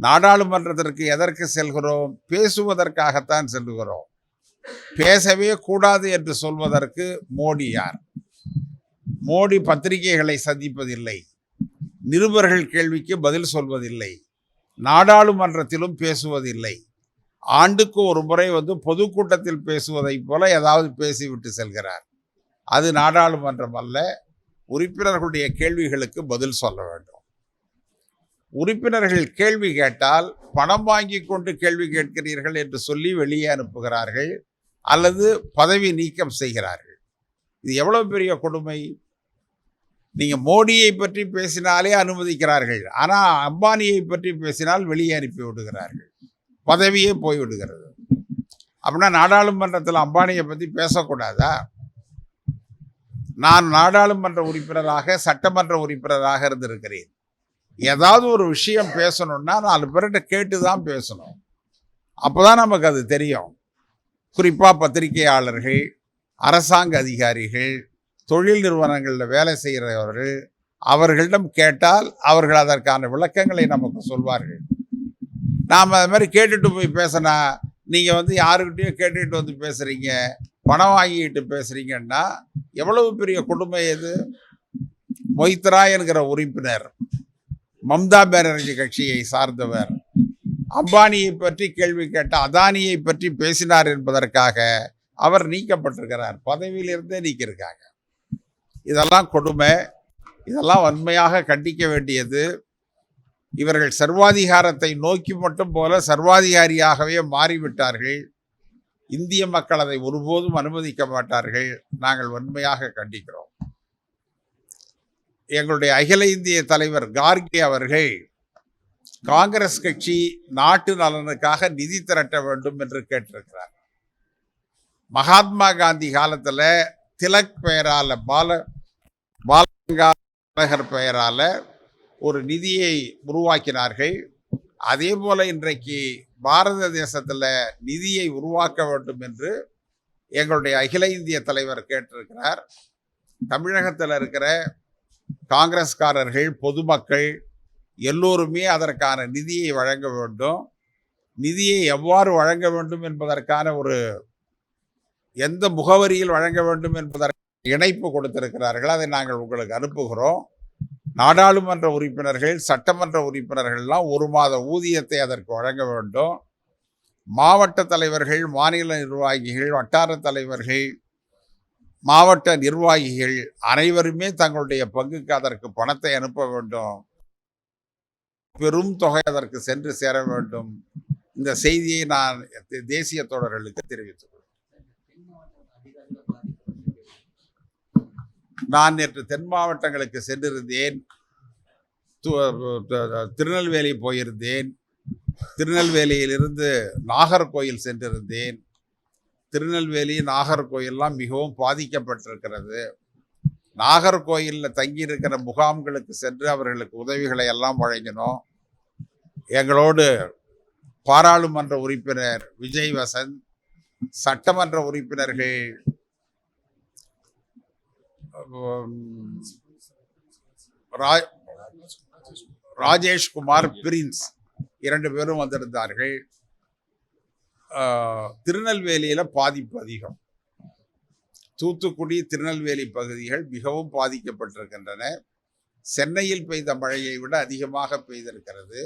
நாடாளுமன்றத்திற்கு எதற்கு செல்கிறோம்? பேசுவதற்காகத்தான் செல்கிறோம். பேசவே கூடாது என்று சொல்வதற்கு மோடி யார்? மோடி பத்திரிகைகளை சந்திப்பதில்லை, நிருபர்கள் கேள்விக்கு பதில் சொல்வதில்லை, நாடாளுமன்றத்திலும் பேசுவதில்லை. ஆண்டுக்கு ஒரு முறை பொதுக்கூட்டத்தில் பேசுவதைப் போல ஏதாவது பேசிவிட்டு செல்கிறார். அது நாடாளுமன்றம் அல்ல. உறுப்பினர்களுடைய கேள்விகளுக்கு பதில் சொல்ல வேண்டும். உறுப்பினர்கள் கேள்வி கேட்டால் பணம் வாங்கி கொண்டு கேள்வி கேட்கிறீர்கள் என்று சொல்லி வெளியே அனுப்புகிறார்கள் அல்லது பதவி நீக்கம் செய்கிறார்கள். இது எவ்வளவு பெரிய கொடுமை! நீங்க மோடியை பற்றி பேசினாலே அனுமதிக்கிறார்கள், ஆனா அம்பானியை பற்றி பேசினால் வெளியே அனுப்பி விடுகிறார்கள், பதவியே போய்விடுகிறது. அப்படின்னா நாடாளுமன்றத்தில் அம்பானியை பற்றி பேசக்கூடாதா? நான் நாடாளுமன்ற உறுப்பினராக சட்டமன்ற உறுப்பினராக இருந்திருக்கிறேன். ஏதாவது ஒரு விஷயம் பேசணும்னா 4 பேர்கிட்ட கேட்டு தான் பேசணும். அப்போதான் நமக்கு அது தெரியும். குறிப்பாக பத்திரிகையாளர்கள், அரசாங்க அதிகாரிகள், தொழில் நிறுவனங்களில் வேலை செய்கிறவர்கள், அவர்களிடம் கேட்டால் அவர்கள் அதற்கான விளக்கங்களை நமக்கு சொல்வார்கள். நாம் அது மாதிரி கேட்டுட்டு போய் பேசினா, நீங்கள் யாருக்கிட்டையும் கேட்டுக்கிட்டு பேசுகிறீங்க, பணம் வாங்கிட்டு பேசுகிறீங்கன்னா எவ்வளவு பெரிய கொடுமை இது! மொய்த்ரா என்கிற உறுப்பினர், மம்தா பானர்ஜி கட்சியை சார்ந்தவர், அம்பானியை பற்றி கேள்வி கேட்ட அதானியை பற்றி பேசினார் என்பதற்காக அவர் நீக்கப்பட்டிருக்கிறார். பதவியிலிருந்தே நீக்கியிருக்காங்க. இதெல்லாம் கொடுமை. இதெல்லாம் வன்மையாக கண்டிக்க வேண்டியது. இவர்கள் சர்வாதிகாரத்தை நோக்கி மட்டும் போல சர்வாதிகாரியாகவே மாறிவிட்டார்கள். இந்திய மக்கள் அதை ஒருபோதும் அனுமதிக்க மாட்டார்கள். நாங்கள் வன்மையாக கண்டிக்கிறோம். எங்களுடைய அகில இந்திய தலைவர் கார்கே அவர்கள் காங்கிரஸ் கட்சி நாட்டு நலனுக்காக நிதி திரட்ட வேண்டும் என்று கேட்டிருக்கிறார். மகாத்மா காந்தி காலத்தில் திலக் பெயரால, பாலகங்காதர் பெயரால ஒரு நிதியை உருவாக்கினார்கள். அதே போல இன்றைக்கு பாரத தேசத்தில் நிதியை உருவாக்க வேண்டும் என்று எங்களுடைய அகில இந்திய தலைவர் கேட்டிருக்கிறார். தமிழகத்தில் இருக்கிற காங்கிரஸ்காரர்கள், பொதுமக்கள் எல்லோருமே அதற்கான நிதியை வழங்க வேண்டும். நிதியை எவ்வாறு வழங்க வேண்டும் என்பதற்கான எந்த முகவரியில் வழங்க வேண்டும் என்பதற்கு இணைப்பு கொடுத்திருக்கிறார்கள். அதை நாங்கள் உங்களுக்கு அனுப்புகிறோம். நாடாளுமன்ற உறுப்பினர்கள், சட்டமன்ற உறுப்பினர்கள்லாம் 1 மாத ஊதியத்தை அதற்கு வழங்க வேண்டும். மாவட்ட தலைவர்கள், மாநில நிர்வாகிகள், வட்டார தலைவர்கள், மாவட்ட நிர்வாகிகள் அனைவருமே தங்களுடைய பங்குக்கு அதற்கு பணத்தை அனுப்ப வேண்டும். பெரும் தொகை அதற்கு சென்று சேர வேண்டும். இந்த செய்தியை நான் தேசிய தோழர்களுக்கு தெரிவித்துள்ளேன். நான் நேற்று தென் மாவட்டங்களுக்கு சென்றிருந்தேன். திருநெல்வேலி போயிருந்தேன். திருநெல்வேலியிலிருந்து நாகர்கோயில் சென்றிருந்தேன். திருநெல்வேலி, நாகர்கோயிலெல்லாம் மிகவும் பாதிக்கப்பட்டிருக்கிறது. நாகர்கோயிலில் தங்கியிருக்கிற முகாம்களுக்கு சென்று அவர்களுக்கு உதவிகளை எல்லாம் வழங்கினோம். எங்களோடு பாராளுமன்ற உறுப்பினர் விஜய் வசந்த், சட்டமன்ற உறுப்பினர்கள் ராஜேஷ்குமார், பிரின்ஸ் 2 பேரும் வந்திருந்தார்கள். திருநெல்வேலியில் பாதிப்பு அதிகம். தூத்துக்குடி, திருநெல்வேலி பகுதிகள் மிகவும் பாதிக்கப்பட்டிருக்கின்றன. சென்னையில் பெய்த மழையை விட அதிகமாக பெய்திருக்கிறது.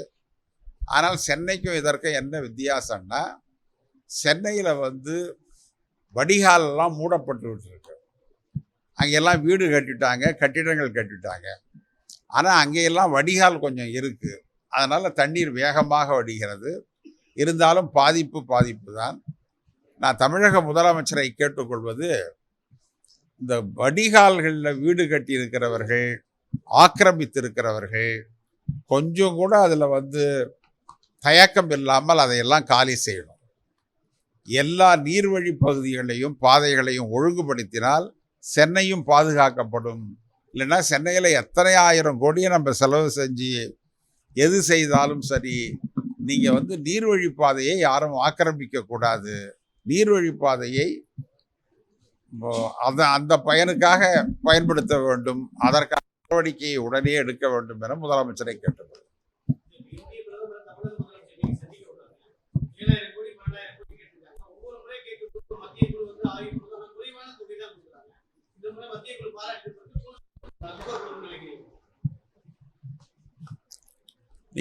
ஆனால் சென்னைக்கும் இதற்கும் என்ன வித்தியாசம்னா, சென்னையில் வடிகாலெல்லாம் மூடப்பட்டு விட்டுருக்கு. அங்கெல்லாம் வீடு கட்டிட்டாங்க, கட்டிடங்கள் கட்டிட்டாங்க. ஆனால் அங்கெல்லாம் வடிகால் கொஞ்சம் இருக்குது. அதனால் தண்ணீர் வேகமாக வடிகிறது. இருந்தாலும் பாதிப்பு தான். நான் தமிழக முதலமைச்சரை கேட்டுக்கொள்வது, இந்த வடிகால்களில் வீடு கட்டி இருக்கிறவர்கள், ஆக்கிரமித்திருக்கிறவர்கள் கொஞ்சம் கூட அதில் தயக்கம் இல்லாமல் அதையெல்லாம் காலி செய்யணும். எல்லா நீர்வழி பகுதிகளையும் பாதைகளையும் ஒழுங்குபடுத்தினால் சென்னையும் பாதுகாக்கப்படும். இல்லைன்னா சென்னையில் எத்தனை ஆயிரம் கோடியை நம்ம செலவு செஞ்சு எது செய்தாலும் சரி, நீங்கள் நீர்வழி பாதையை யாரும் ஆக்கிரமிக்க கூடாது. நீர்வழி பாதையை அந்த பயனுக்காக பயன்படுத்த வேண்டும். அதற்கான நடவடிக்கையை உடனே எடுக்க வேண்டும் என முதலமைச்சரை கேட்டுக்கொள்கிறேன்.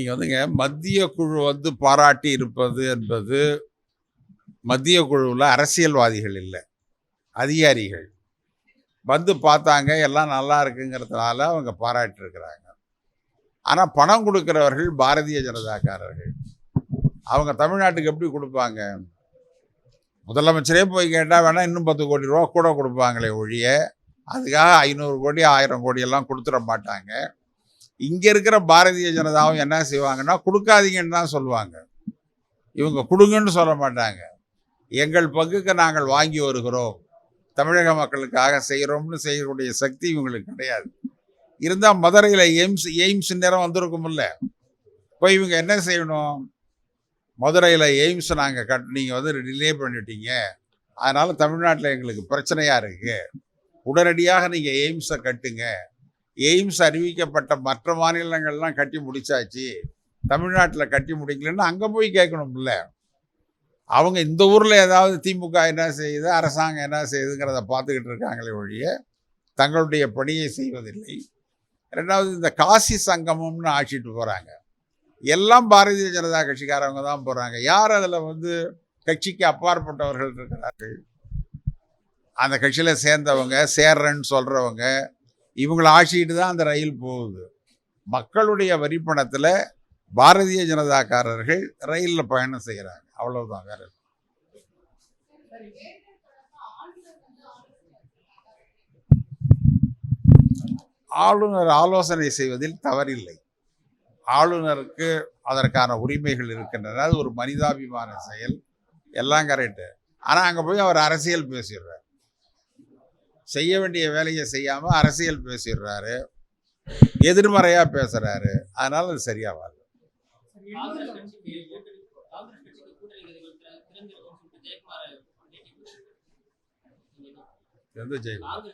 நீங்கள் வந்துங்க மத்திய குழு வந்து பாராட்டி இருப்பது என்பது மத்திய குழுவில் அரசியல்வாதிகள் இல்லை, அதிகாரிகள் வந்து பார்த்தாங்க, எல்லாம் நல்லா இருக்குங்கிறதுனால அவங்க பாராட்டிருக்கிறாங்க. ஆனால் பணம் கொடுக்குறவர்கள் பாரதிய ஜனதாக்காரர்கள். அவங்க தமிழ்நாட்டுக்கு எப்படி கொடுப்பாங்க? முதலமைச்சரே போய் கேட்டால் வேணால் இன்னும் 10 கோடி ரூபா கூட கொடுப்பாங்களே ஒழிய அதுக்காக 500 கோடி 1000 கோடி எல்லாம் கொடுத்துட மாட்டாங்க. இங்கே இருக்கிற பாரதிய ஜனதாவும் என்ன செய்வாங்கன்னா கொடுக்காதீங்கன்னு தான் சொல்லுவாங்க. இவங்க கொடுங்கன்னு சொல்ல மாட்டாங்க. எங்கள் பங்குக்கு நாங்கள் வாங்கி வருகிறோம், தமிழக மக்களுக்காக செய்கிறோம்னு செய்யக்கூடிய சக்தி இவங்களுக்கு கிடையாது. இருந்தால் மதுரையில் எய்ம்ஸ் நேரம் வந்திருக்கும்ல. இப்போ இவங்க என்ன செய்யணும்? மதுரையில் எய்ம்ஸ் நாங்கள் நீங்கள் வந்து டிலே பண்ணிட்டீங்க, அதனால் தமிழ்நாட்டில் எங்களுக்கு பிரச்சனையாக இருக்குது, உடனடியாக நீங்கள் எய்ம்ஸை கட்டுங்க. எய்ம்ஸ் அறிவிக்கப்பட்ட மற்ற மாநிலங்கள்லாம் கட்டி முடிச்சாச்சு, தமிழ்நாட்டில் கட்டி முடிக்கலன்னு அங்கே போய் கேட்கணும்ல. அவங்க இந்த ஊரில் ஏதாவது திமுக என்ன செய்யுது, அரசாங்கம் என்ன செய்யுதுங்கிறத பார்த்துக்கிட்டு இருக்காங்களே ஒழிய தங்களுடைய பணியை செய்வதில்லை. ரெண்டாவது, இந்த காசி சங்கமம்னு ஆட்சிட்டு போகிறாங்க. எல்லாம் பாரதிய ஜனதா கட்சிக்காரவங்க தான் போகிறாங்க. யார் அதில் வந்து கட்சிக்கு அப்பாற்பட்டவர்கள் இருக்கிறார்கள்? அந்த கட்சியில் சேர்ந்தவங்க, சேர்றேன்னு சொல்கிறவங்க, இவங்களை ஆட்சிக்கிட்டு தான் அந்த ரயில் போகுது. மக்களுடைய வரிப்பணத்தில் பாரதிய ஜனதாக்காரர்கள் ரயிலில் பயணம் செய்கிறாங்க, அவ்வளவுதான், வேற. ஆளுநர் ஆலோசனை செய்வதில் தவறில்லை. ஆளுநருக்கு அதற்கான உரிமைகள் இருக்கின்றன. அது ஒரு மனிதாபிமான செயல், எல்லாம் கரெக்டு. ஆனால் அங்கே போய் அவர் அரசியல் பேசிடுறார், செய்ய வேண்டிய வேலையை செய்யாமல் அரசியல் பேசிடுறாரு, எதிர்மறையாக பேசுகிறாரு. அதனால் அது சரியாக வரல. எந்த ஜெயக்குமார்?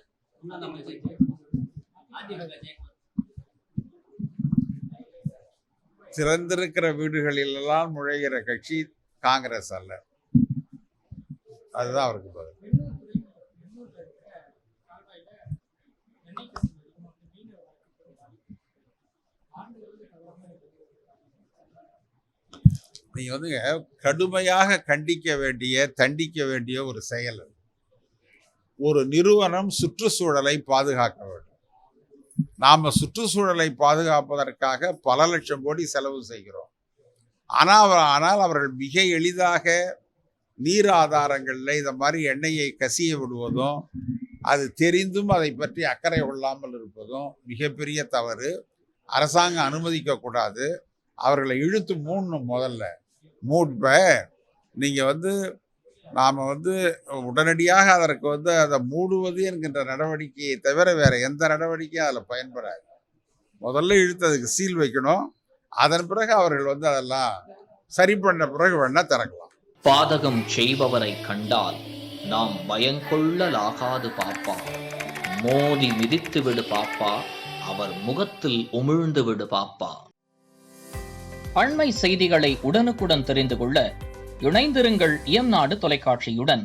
திறந்திருக்கிற வீடுகளிலெல்லாம் நுழைகிற கட்சி காங்கிரஸ் அல்ல. அதுதான் அவருக்கு பதில். நீங்க வந்து கடுமையாக கண்டிக்க வேண்டிய, தண்டிக்க வேண்டிய ஒரு செயல். ஒரு நிறுவனம் சுற்றுச்சூழலை பாதுகாக்க வேண்டும். நாம சுற்றுச்சூழலை பாதுகாப்பதற்காக பல லட்சம் கோடி செலவு செய்கிறோம். ஆனால் அவர்கள் மிக எளிதாக நீர் ஆதாரங்களில் இந்த மாதிரி எண்ணெயை கசிய விடுவதும், அது தெரிந்தும் அதை பற்றி அக்கறை கொள்ளாமல் இருப்பதும் மிகப்பெரிய தவறு. அரசாங்கம் அனுமதிக்க கூடாது. அவர்களை இழுத்து மூடணும். முதல்ல மூட்ப நீங்கள் வந்து நாம் வந்து உடனடியாக அதற்கு வந்து அதை மூடுவது என்கின்ற நடவடிக்கையை தவிர வேறு எந்த நடவடிக்கையும் அதில் பயன்படாது. முதல்ல இழுத்து அதுக்கு சீல் வைக்கணும். அதன் பிறகு அவர்கள் வந்து அதெல்லாம் சரி பண்ண பிறகு வேணா திறக்கலாம். பாதகம் செய்பவரை கண்டால் நாம் பயங்கொள்ளலாகாது பாப்பா, மோதி மிதித்து விடு பாப்பா, அவர் முகத்தில் உமிழ்ந்து விடு பாப்பா. அண்மை செய்திகளை உடனுக்குடன் தெரிந்து கொள்ள இணைந்திருங்கள் இயம்நாடு தொலைக்காட்சியுடன்.